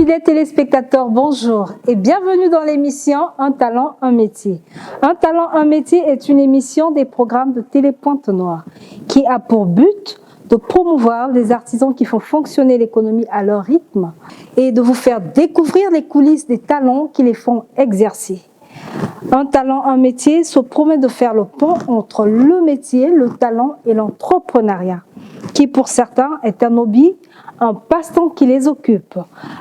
Fidèles téléspectateurs, bonjour et bienvenue dans l'émission Un talent, un métier. Un talent, un métier est une émission des programmes de Télé Pointe-Noire qui a pour but de promouvoir les artisans qui font fonctionner l'économie à leur rythme et de vous faire découvrir les coulisses des talents qui les font exercer. Un talent, un métier se promet de faire le pont entre le métier, le talent et l'entrepreneuriat, qui pour certains est un hobby, un passe-temps qui les occupe.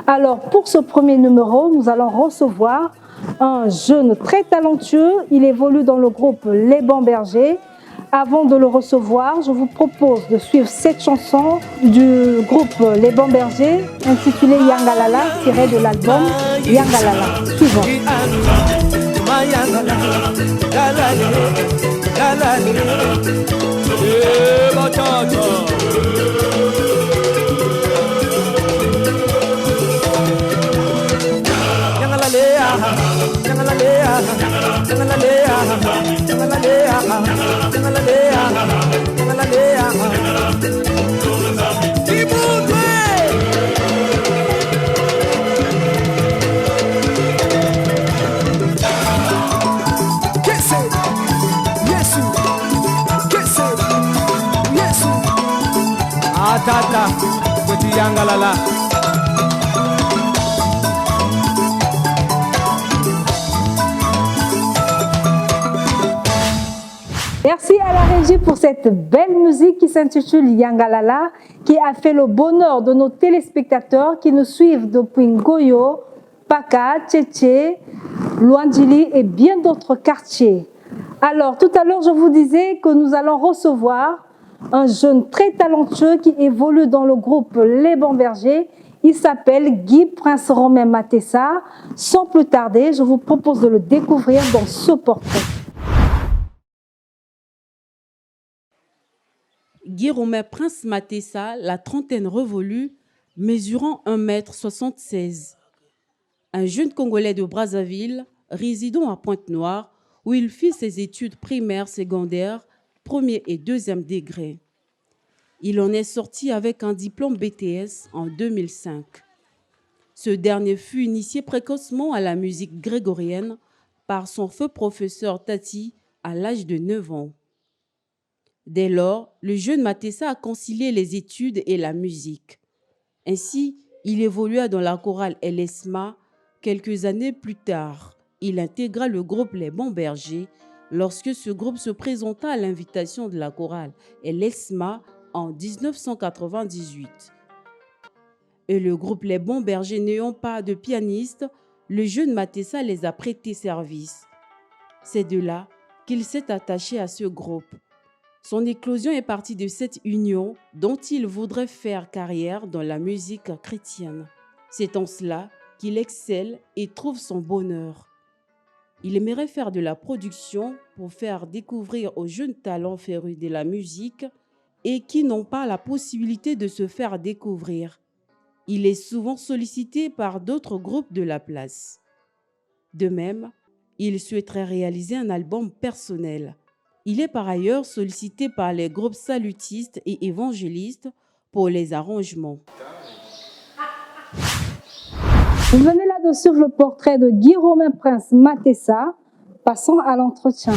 Alors pour ce premier numéro, nous allons recevoir un jeune très talentueux. Il évolue dans le groupe Les Bons Bergers. Avant de le recevoir, je vous propose de suivre cette chanson du groupe Les Bons Bergers intitulée Yangalala, tirée de l'album Yangalala. Suivons. Tata, petit Yangalala. Merci à la régie pour cette belle musique qui s'intitule Yangalala, qui a fait le bonheur de nos téléspectateurs qui nous suivent depuis Ngoyo, Paka, Tchétché, Luandjili et bien d'autres quartiers. Alors, tout à l'heure, je vous disais que nous allons recevoir un jeune très talentueux qui évolue dans le groupe Les Bons Bergers. Il s'appelle Guy Prince Romain Matessa. Sans plus tarder, je vous propose de le découvrir dans ce portrait. Guy Romain Prince Matessa, la trentaine révolue, mesurant 1,76 m. Un jeune Congolais de Brazzaville, résidant à Pointe-Noire, où il fit ses études primaires, secondaires, premier et deuxième degré. Il en est sorti avec un diplôme BTS en 2005. Ce dernier fut initié précocement à la musique grégorienne par son feu professeur Tati à l'âge de 9 ans. Dès lors, le jeune Matessa a concilié les études et la musique. Ainsi, il évolua dans la chorale LESMA. Quelques années plus tard, il intégra le groupe Les Bons Bergers lorsque ce groupe se présenta à l'invitation de la chorale LESMA en 1998. Et le groupe Les Bons Bergers n'ayant pas de pianiste, le jeune Matessa les a prêté service. C'est de là qu'il s'est attaché à ce groupe. Son éclosion est partie de cette union dont il voudrait faire carrière dans la musique chrétienne. C'est en cela qu'il excelle et trouve son bonheur. Il aimerait faire de la production pour faire découvrir aux jeunes talents férus de la musique et qui n'ont pas la possibilité de se faire découvrir. Il est souvent sollicité par d'autres groupes de la place. De même, il souhaiterait réaliser un album personnel. Il est par ailleurs sollicité par les groupes salutistes et évangélistes pour les arrangements. Vous venez là de suivre le portrait de Guy Romain Prince Matessa. Passons à l'entretien.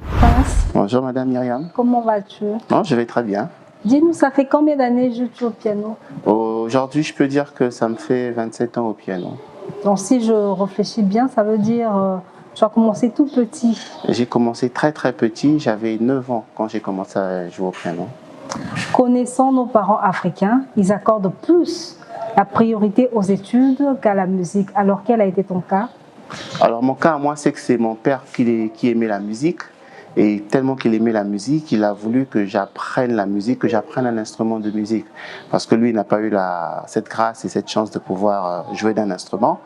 Prince. Bonjour Madame Myriam. Comment vas-tu? Non, je vais très bien. Dis-nous, ça fait combien d'années que joues-tu au piano? Aujourd'hui, je peux dire que ça me fait 27 ans au piano. Donc si je réfléchis bien, ça veut dire tu as commencé tout petit. J'ai commencé très petit, j'avais 9 ans quand j'ai commencé à jouer au piano. Connaissant nos parents africains, ils accordent plus la priorité aux études qu'à la musique. Alors quel a été ton cas? Alors mon cas, moi, c'est que c'est mon père qui aimait la musique. Et tellement qu'il aimait la musique, il a voulu que j'apprenne la musique, que j'apprenne un instrument de musique. Parce que lui, il n'a pas eu cette grâce et cette chance de pouvoir jouer d'un instrument.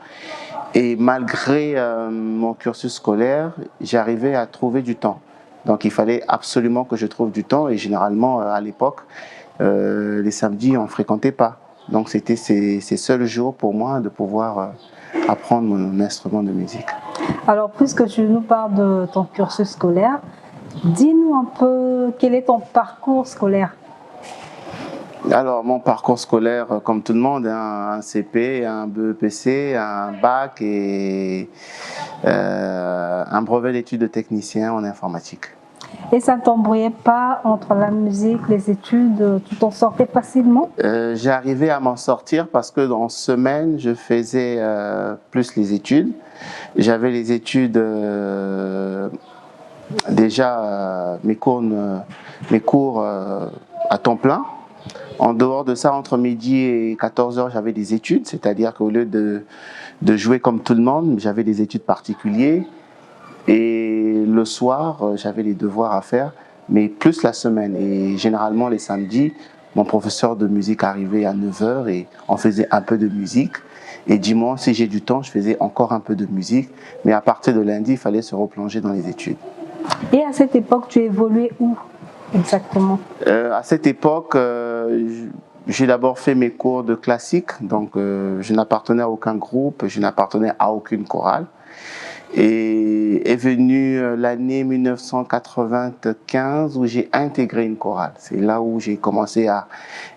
Et malgré mon cursus scolaire, j'arrivais à trouver du temps. Donc il fallait absolument que je trouve du temps. Et généralement, à l'époque, les samedis, on ne fréquentait pas. Donc c'était ces seuls jours pour moi de pouvoir apprendre mon instrument de musique. Alors, puisque tu nous parles de ton cursus scolaire, dis-nous un peu quel est ton parcours scolaire. Alors, mon parcours scolaire, comme tout le monde, un CP, un BEPC, un bac et un brevet d'études de technicien en informatique. Et ça ne t'embrouillait pas entre la musique, les études, tu t'en sortais facilement? J'ai arrivé à m'en sortir parce que en semaine, je faisais plus les études. J'avais les études déjà, mes cours à temps plein. En dehors de ça, entre midi et 14 heures, j'avais des études, c'est-à-dire qu'au lieu de jouer comme tout le monde, j'avais des études particulières. Et le soir, j'avais les devoirs à faire, mais plus la semaine. Et généralement, les samedis, mon professeur de musique arrivait à 9 heures et on faisait un peu de musique. Et dimanche, si j'ai du temps, je faisais encore un peu de musique. Mais à partir de lundi, il fallait se replonger dans les études. Et à cette époque, tu évoluais où exactement? À cette époque, j'ai d'abord fait mes cours de classique. Donc, je n'appartenais à aucun groupe, je n'appartenais à aucune chorale. Et est venue l'année 1995 où j'ai intégré une chorale. C'est là où j'ai commencé à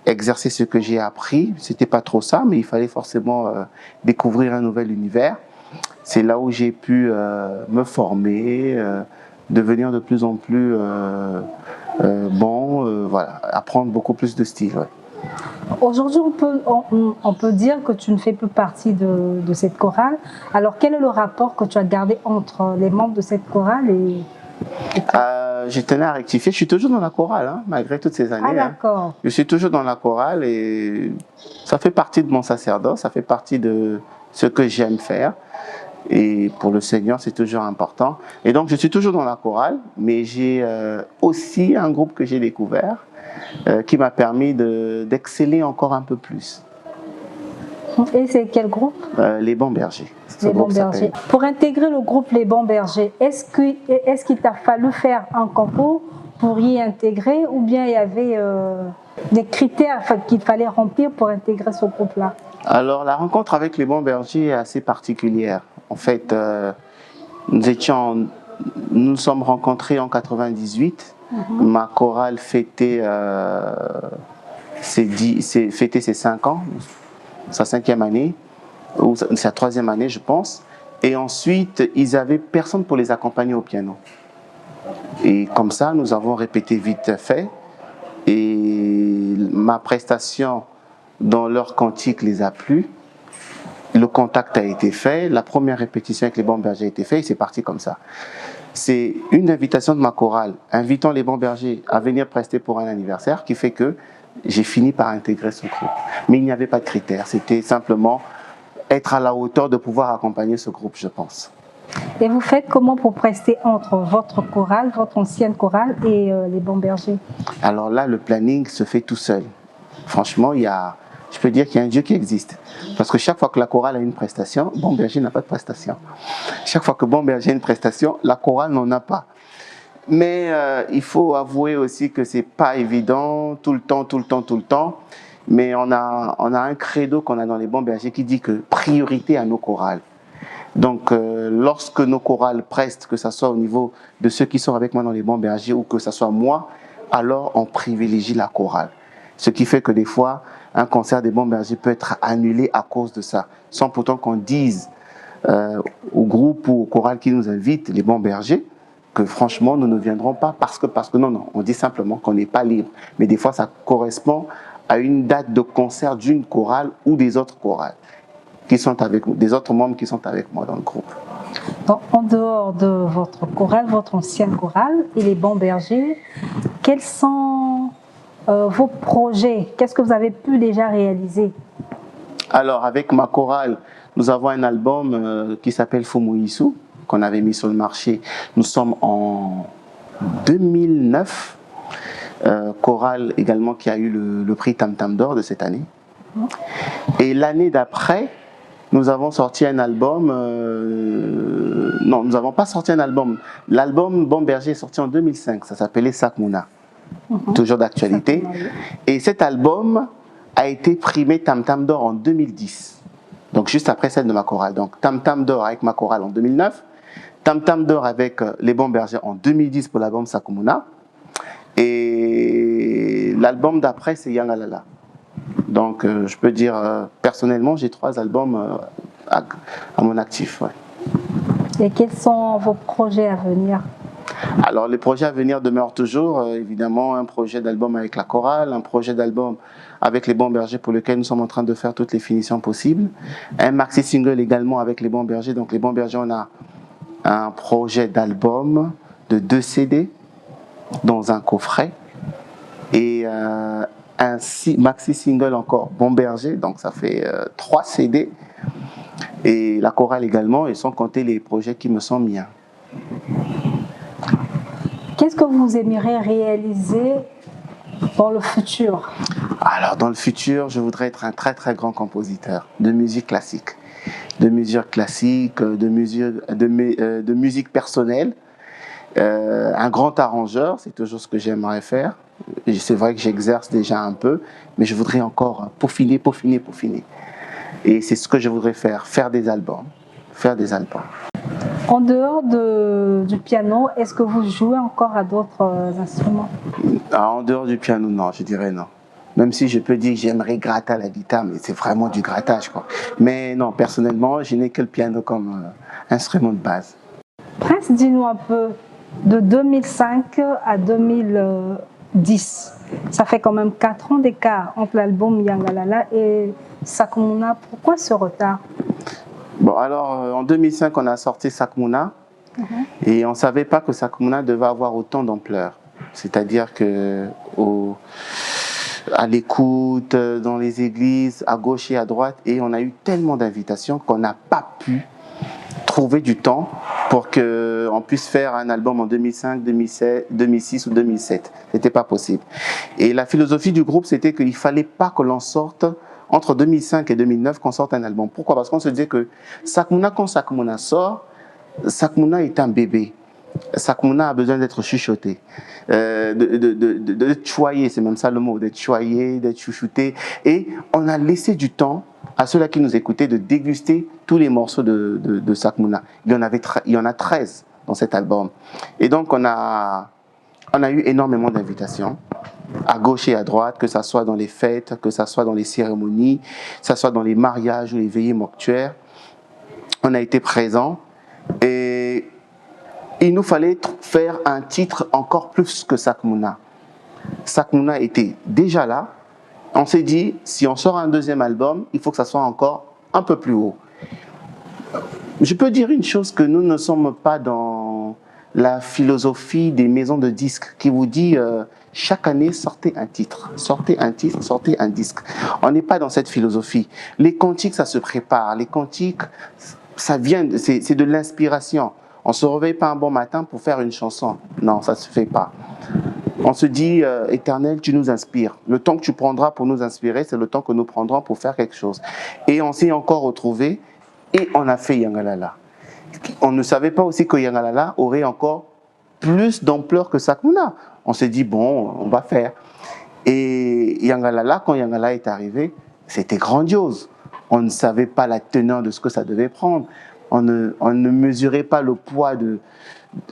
exercer ce que j'ai appris. C'était pas trop ça, mais il fallait forcément découvrir un nouvel univers. C'est là où j'ai pu me former, devenir de plus en plus bon, voilà, apprendre beaucoup plus de style. Ouais. Aujourd'hui, on peut dire que tu ne fais plus partie de cette chorale. Alors, quel est le rapport que tu as gardé entre les membres de cette chorale et toi? Je tenais à rectifier, je suis toujours dans la chorale, hein, malgré toutes ces années. Ah, d'accord. Hein. Je suis toujours dans la chorale et ça fait partie de mon sacerdoce, ça fait partie de ce que j'aime faire. Et pour le Seigneur, c'est toujours important. Et donc, je suis toujours dans la chorale, mais j'ai aussi un groupe que j'ai découvert qui m'a permis d'exceller encore un peu plus. Et c'est quel groupe? Les Bons Bergers. Les Bons Bergers. Pour intégrer le groupe Les Bons Bergers, est-ce qu'il t'a fallu faire un concours pour y intégrer ou bien il y avait des critères qu'il fallait remplir pour intégrer ce groupe-là? Alors, la rencontre avec Les Bons Bergers est assez particulière. En fait, nous nous sommes rencontrés en 98. Ma chorale fêtait ses 5 ans, sa 5e année, ou sa 3e année, je pense. Et ensuite, ils avaient personne pour les accompagner au piano. Et comme ça, nous avons répété vite fait. Et ma prestation dans leur cantique les a plu. Le contact a été fait, la première répétition avec les Bons Bergers a été faite et c'est parti comme ça. C'est une invitation de ma chorale, invitant les Bons Bergers à venir prester pour un anniversaire qui fait que j'ai fini par intégrer ce groupe. Mais il n'y avait pas de critères, c'était simplement être à la hauteur de pouvoir accompagner ce groupe, je pense. Et vous faites comment pour prester entre votre chorale, votre ancienne chorale et les Bons Bergers? Alors là, le planning se fait tout seul. Franchement, je peux dire qu'il y a un Dieu qui existe. Parce que chaque fois que la chorale a une prestation, Bon Berger n'a pas de prestation. Chaque fois que Bon Berger a une prestation, la chorale n'en a pas. Mais il faut avouer aussi que c'est pas évident tout le temps. Mais on a un credo qu'on a dans les Bons Bergers qui dit que priorité à nos chorales. Donc, lorsque nos chorales prestent, que ce soit au niveau de ceux qui sont avec moi dans les Bons Bergers ou que ce soit moi, alors on privilégie la chorale. Ce qui fait que des fois, un concert des Bons Bergers peut être annulé à cause de ça, sans pourtant qu'on dise au groupe ou au choral qui nous invite, les Bons Bergers, que franchement, nous ne viendrons pas parce que non, on dit simplement qu'on n'est pas libre. Mais des fois, ça correspond à une date de concert d'une chorale ou des autres chorales qui sont avec nous, des autres membres qui sont avec moi dans le groupe. Donc, en dehors de votre chorale, votre ancienne chorale et les Bons Bergers, quels sont vos projets? Qu'est-ce que vous avez pu déjà réaliser? Alors, avec ma chorale, nous avons un album qui s'appelle Fomoïsu, qu'on avait mis sur le marché. Nous sommes en 2009. Chorale également qui a eu le prix Tam Tam d'Or de cette année. Et l'année d'après, nous avons sorti un album. Non, nous n'avons pas sorti un album. L'album Bon Berger est sorti en 2005. Ça s'appelait Sakmouna. Toujours d'actualité. Et cet album a été primé Tam Tam d'Or en 2010. Donc juste après celle de ma chorale. Donc Tam Tam d'Or avec ma chorale en 2009. Tam Tam d'Or avec les Bons Bergers en 2010 pour l'album Sakmouna. Et l'album d'après, c'est Yangalala. Donc, je peux dire, personnellement, j'ai 3 albums à mon actif. Ouais. Et quels sont vos projets à venir? Alors, les projets à venir demeurent toujours, évidemment, un projet d'album avec la chorale, un projet d'album avec les Bons Bergers pour lequel nous sommes en train de faire toutes les finitions possibles, un maxi-single également avec les Bons Bergers. Donc, les Bons Bergers, on a un projet d'album de 2 CD dans un coffret et un maxi-single encore, Bons Bergers, donc ça fait 3 CD. Et la chorale également, et sans compter les projets qui me sont miens. Qu'est-ce que vous aimeriez réaliser dans le futur? Alors, dans le futur, je voudrais être un très très grand compositeur de musique classique. De musique classique, de musique personnelle. Un grand arrangeur, c'est toujours ce que j'aimerais faire. C'est vrai que j'exerce déjà un peu, mais je voudrais encore peaufiner. Et c'est ce que je voudrais faire des albums. En dehors du piano, est-ce que vous jouez encore à d'autres instruments? En dehors du piano, non, je dirais non. Même si je peux dire que j'aimerais gratter à la guitare, mais c'est vraiment du grattage, quoi. Mais non, personnellement, je n'ai que le piano comme instrument de base. Prince, dis-nous un peu, de 2005 à 2010, ça fait quand même 4 ans d'écart entre l'album Yangalala et Sakmouna. Pourquoi ce retard? Bon, alors, en 2005, on a sorti Sakmouna, et on ne savait pas que Sakmouna devait avoir autant d'ampleur. C'est-à-dire que à l'écoute, dans les églises, à gauche et à droite, et on a eu tellement d'invitations qu'on n'a pas pu trouver du temps pour qu'on puisse faire un album en 2005, 2006 ou 2007. Ce n'était pas possible. Et la philosophie du groupe, c'était qu'il ne fallait pas que l'on sorte entre 2005 et 2009 qu'on sorte un album. Pourquoi? Parce qu'on se disait que Sakmouna, quand Sakmouna sort, Sakmouna est un bébé. Sakmouna a besoin d'être chuchoté, d'être choyé, c'est même ça le mot, d'être choyé, d'être chouchouté. Et on a laissé du temps à ceux-là qui nous écoutaient de déguster tous les morceaux de Sakmouna. Il y en a 13 dans cet album. Et donc on a eu énormément d'invitations, à gauche et à droite, que ce soit dans les fêtes, que ce soit dans les cérémonies, que ce soit dans les mariages ou les veillées mortuaires. On a été présents et il nous fallait faire un titre encore plus que Sakmouna. Sakmouna était déjà là. On s'est dit, si on sort un deuxième album, il faut que ça soit encore un peu plus haut. Je peux dire une chose, que nous ne sommes pas dans la philosophie des maisons de disques qui vous dit chaque année sortez un titre, sortez un disque. On n'est pas dans cette philosophie. Les cantiques, ça se prépare. Les cantiques, ça vient, c'est de l'inspiration. On ne se réveille pas un bon matin pour faire une chanson. Non, ça ne se fait pas. On se dit, Éternel, tu nous inspires. Le temps que tu prendras pour nous inspirer, c'est le temps que nous prendrons pour faire quelque chose. Et on s'est encore retrouvés et on a fait Yangalala. On ne savait pas aussi que Yangalala aurait encore plus d'ampleur que Sakmouna. On s'est dit, bon, on va faire. Et Yangalala, quand Yangalala est arrivé, c'était grandiose. On ne savait pas la teneur de ce que ça devait prendre. On ne mesurait pas le poids de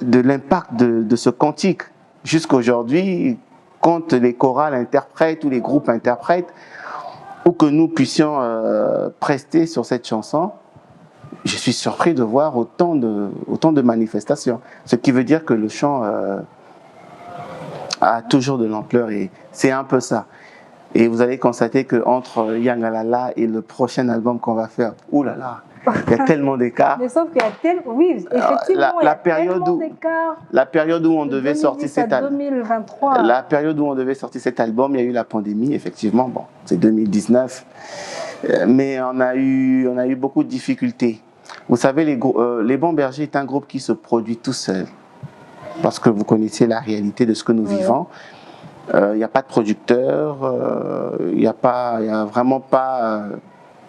l'impact de ce cantique. Jusqu'aujourd'hui, quand les chorales interprètent ou les groupes interprètent, ou que nous puissions prester sur cette chanson, je suis surpris de voir autant de manifestations. Ce qui veut dire que le chant a toujours de l'ampleur et c'est un peu ça. Et vous allez constater qu'entre Yangalala et le prochain album qu'on va faire, oulala, il y a tellement d'écart. Mais sauf qu'il y a tellement, oui, effectivement, il y a tellement d'écart. La période où on devait sortir cet album, 2023. La période où on devait sortir cet album, il y a eu la pandémie, effectivement. Bon, c'est 2019, mais on a eu beaucoup de difficultés. Vous savez, les Bons Bergers est un groupe qui se produit tout seul, parce que vous connaissez la réalité de ce que nous vivons. Il n'y a pas de producteur, il n'y a vraiment pas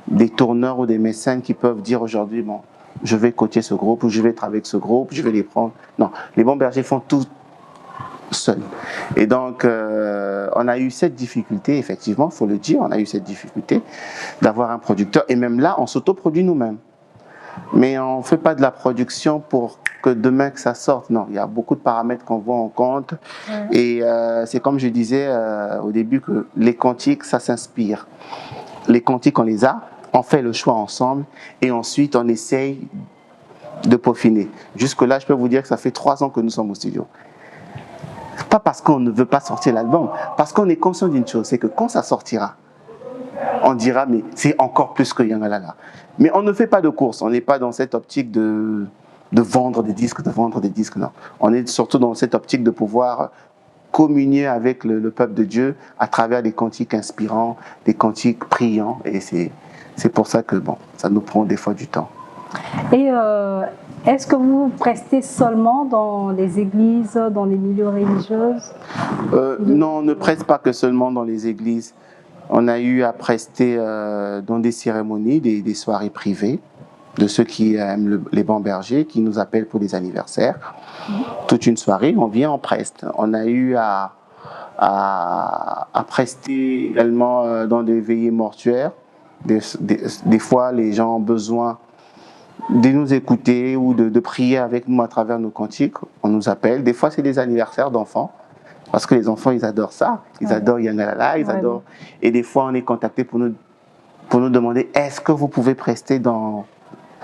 des tourneurs ou des mécènes qui peuvent dire aujourd'hui, bon, je vais coacher ce groupe, ou je vais travailler avec ce groupe, je vais les prendre. Non, les Bons Bergers font tout seuls. Et donc, on a eu cette difficulté, effectivement, il faut le dire, on a eu cette difficulté d'avoir un producteur. Et même là, on s'autoproduit nous-mêmes. Mais on ne fait pas de la production pour que demain que ça sorte. Non, il y a beaucoup de paramètres qu'on voit en compte. Et c'est comme je disais au début que les cantiques, ça s'inspire. Les cantiques, on les a, on fait le choix ensemble et ensuite on essaye de peaufiner. Jusque-là, je peux vous dire que ça fait 3 ans que nous sommes au studio. Pas parce qu'on ne veut pas sortir l'album, parce qu'on est conscient d'une chose, c'est que quand ça sortira, on dira mais c'est encore plus que Yangalala. Mais on ne fait pas de course, on n'est pas dans cette optique de vendre des disques, non. On est surtout dans cette optique de pouvoir communier avec le peuple de Dieu à travers des cantiques inspirants, des cantiques priants, et c'est pour ça que bon, ça nous prend des fois du temps. Et est-ce que vous prestez seulement dans les églises, dans les milieux religieux? Non, on ne preste pas que seulement dans les églises. On a eu à prester dans des cérémonies, des soirées privées, de ceux qui aiment les bancs bergers, qui nous appellent pour des anniversaires. Toute une soirée, on vient, on preste. On a eu à prester également dans des veillées mortuaires. Des fois, les gens ont besoin de nous écouter ou de prier avec nous à travers nos cantiques. On nous appelle. Des fois, c'est des anniversaires d'enfants. Parce que les enfants, ils adorent ça. Ils adorent Yangalala, ils adorent. Et des fois, on est contacté pour nous demander est-ce que vous pouvez prester dans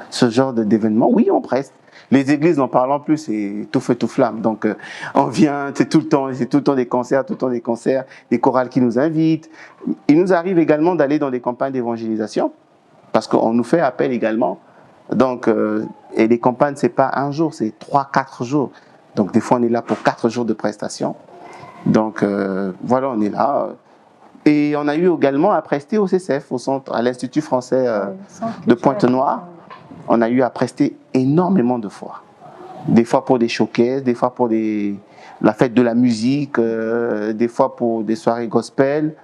ce genre d'événement? Oui, on preste. Les églises, n'en parlant plus, c'est tout feu, tout flamme. Donc, on vient, c'est tout le temps des concerts, des chorales qui nous invitent. Il nous arrive également d'aller dans des campagnes d'évangélisation, parce qu'on nous fait appel également. Donc, et les campagnes, c'est pas un jour, c'est 3-4 jours. Donc, des fois, on est là pour 4 jours de prestation. Donc, voilà, on est là. Et on a eu également à prester au CCF, au centre, à l'Institut français de Pointe-Noire. On a eu à prester énormément de fois. Des fois pour des showcases, des fois pour la fête de la musique, des fois pour des soirées gospel.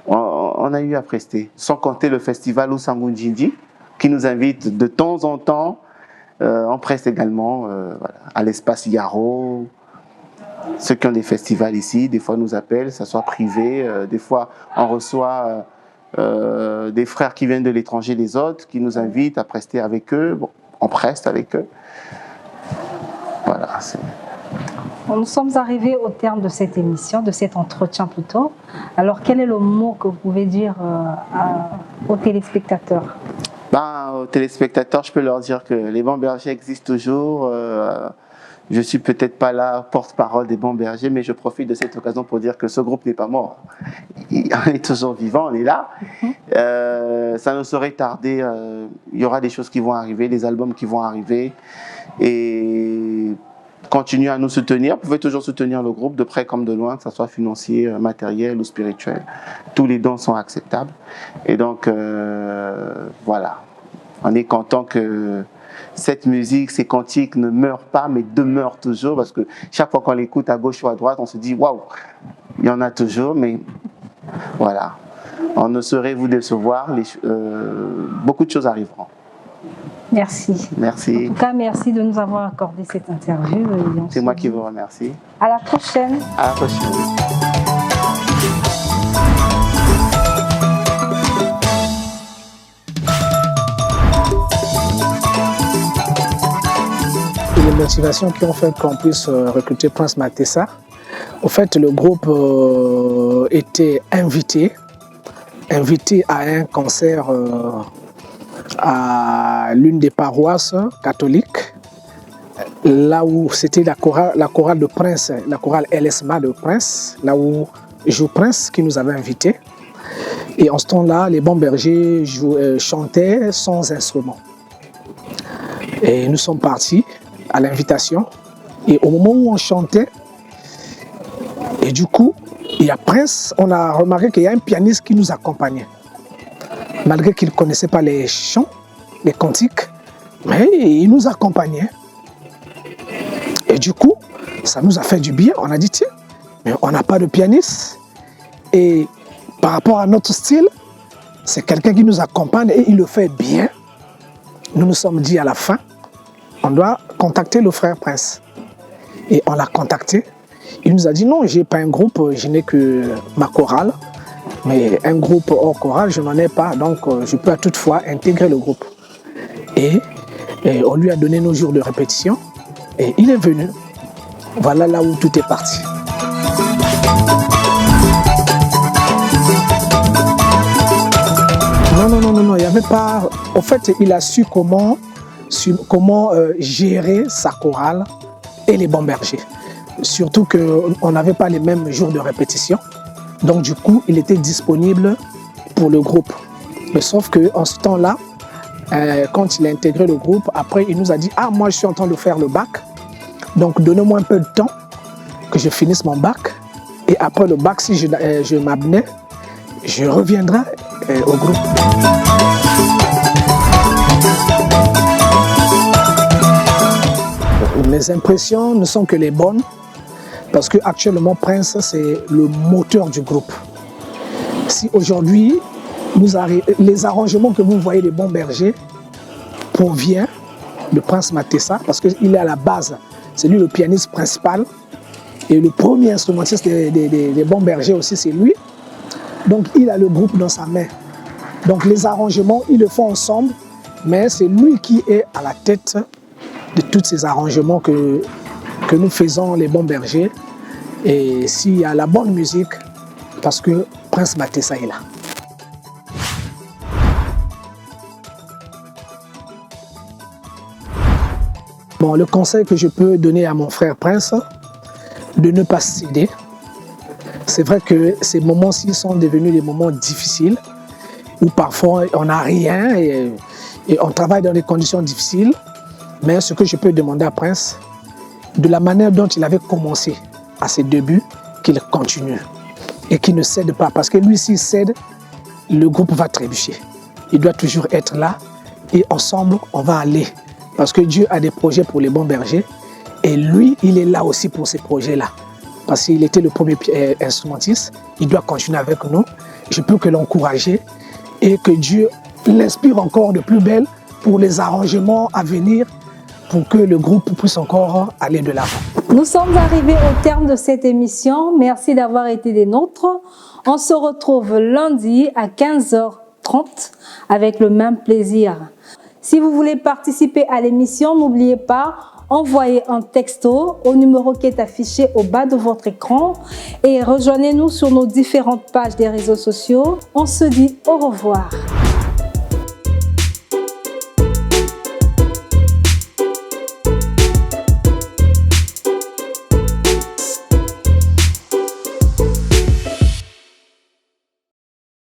On a eu à prester. Sans compter le festival Usangunjinji, qui nous invite de temps en temps. On preste également voilà, à l'espace Yaro. Ceux qui ont des festivals ici, des fois nous appellent, ça soit privé. Des fois, on reçoit des frères qui viennent de l'étranger, les autres, qui nous invitent à prester avec eux. Bon, on preste avec eux. Voilà. Nous sommes arrivés au terme de cette émission, de cet entretien plutôt. Alors, quel est le mot que vous pouvez dire aux téléspectateurs? Aux téléspectateurs, je peux leur dire que les bancs bergers existent toujours. Je ne suis peut-être pas là porte-parole des bancs bergers, mais je profite de cette occasion pour dire que ce groupe n'est pas mort. On est toujours vivant, on est là. Ça ne saurait tarder. Il y aura des choses qui vont arriver, des albums qui vont arriver. Et continuez à nous soutenir. Vous pouvez toujours soutenir le groupe de près comme de loin, que ce soit financier, matériel ou spirituel. Tous les dons sont acceptables. Et donc, voilà. On est content que cette musique, ces cantiques ne meurent pas, mais demeurent toujours, parce que chaque fois qu'on l'écoute à gauche ou à droite, on se dit waouh, il y en a toujours, mais voilà. On ne saurait vous décevoir, beaucoup de choses arriveront. Merci. Merci. En tout cas, merci de nous avoir accordé cette interview. C'est moi qui vous remercie. À la prochaine. À la prochaine. Les motivations qui ont fait qu'on puisse recruter Prince Matessa. Au fait, le groupe était invité à un concert à l'une des paroisses catholiques, là où c'était la chorale de Prince, la chorale LSMA de Prince, là où joue Prince qui nous avait invités. Et en ce temps-là, les bancs bergers chantaient sans instrument. Et nous sommes partis à l'invitation. Et au moment où on chantait, et du coup, il y a Prince, on a remarqué qu'il y a un pianiste qui nous accompagnait. Malgré qu'il ne connaissait pas les chants, les cantiques, mais il nous accompagnait. Et du coup, ça nous a fait du bien. On a dit, tiens, mais on n'a pas de pianiste. Et par rapport à notre style, c'est quelqu'un qui nous accompagne et il le fait bien. Nous nous sommes dit à la fin, on doit contacter le frère Prince. Et on l'a contacté. Il nous a dit, non, je n'ai pas un groupe, je n'ai que ma chorale. Mais un groupe hors chorale, je n'en ai pas, donc je peux toutefois intégrer le groupe. Et Et on lui a donné nos jours de répétition et il est venu. Voilà là où tout est parti. Non, il n'y avait pas... En fait, il a su comment gérer sa chorale et les bons bergers. Surtout qu'on n'avait pas les mêmes jours de répétition. Donc du coup, il était disponible pour le groupe. Mais sauf qu'en ce temps-là, quand il a intégré le groupe, après il nous a dit « Ah, moi je suis en train de faire le bac, donc donnez-moi un peu de temps que je finisse mon bac. Et après le bac, si je m'abnais, je reviendrai au groupe. » Mes impressions ne sont que les bonnes, parce qu'actuellement Prince, c'est le moteur du groupe. Si aujourd'hui, les arrangements que vous voyez des bons bergers proviennent de Prince Matessa, parce qu'il est à la base, c'est lui le pianiste principal, et le premier instrumentiste des bons bergers aussi, c'est lui. Donc il a le groupe dans sa main. Donc les arrangements, ils le font ensemble, mais c'est lui qui est à la tête de tous ces arrangements que nous faisons, les bons bergers. Et s'il y a la bonne musique, parce que Prince Matessa est là. Bon, le conseil que je peux donner à mon frère Prince, de ne pas céder. C'est vrai que ces moments-ci sont devenus des moments difficiles, où parfois on n'a rien et on travaille dans des conditions difficiles. Mais ce que je peux demander à Prince, de la manière dont il avait commencé à ses débuts, qu'il continue et qu'il ne cède pas. Parce que lui, s'il cède, le groupe va trébucher. Il doit toujours être là et ensemble, on va aller. Parce que Dieu a des projets pour les bons bergers et lui, il est là aussi pour ces projets-là. Parce qu'il était le premier instrumentiste, il doit continuer avec nous. Je peux que l'encourager et que Dieu l'inspire encore de plus belle pour les arrangements à venir, pour que le groupe puisse encore aller de l'avant. Nous sommes arrivés au terme de cette émission. Merci d'avoir été des nôtres. On se retrouve lundi à 15h30 avec le même plaisir. Si vous voulez participer à l'émission, n'oubliez pas, envoyez un texto au numéro qui est affiché au bas de votre écran et rejoignez-nous sur nos différentes pages des réseaux sociaux. On se dit au revoir.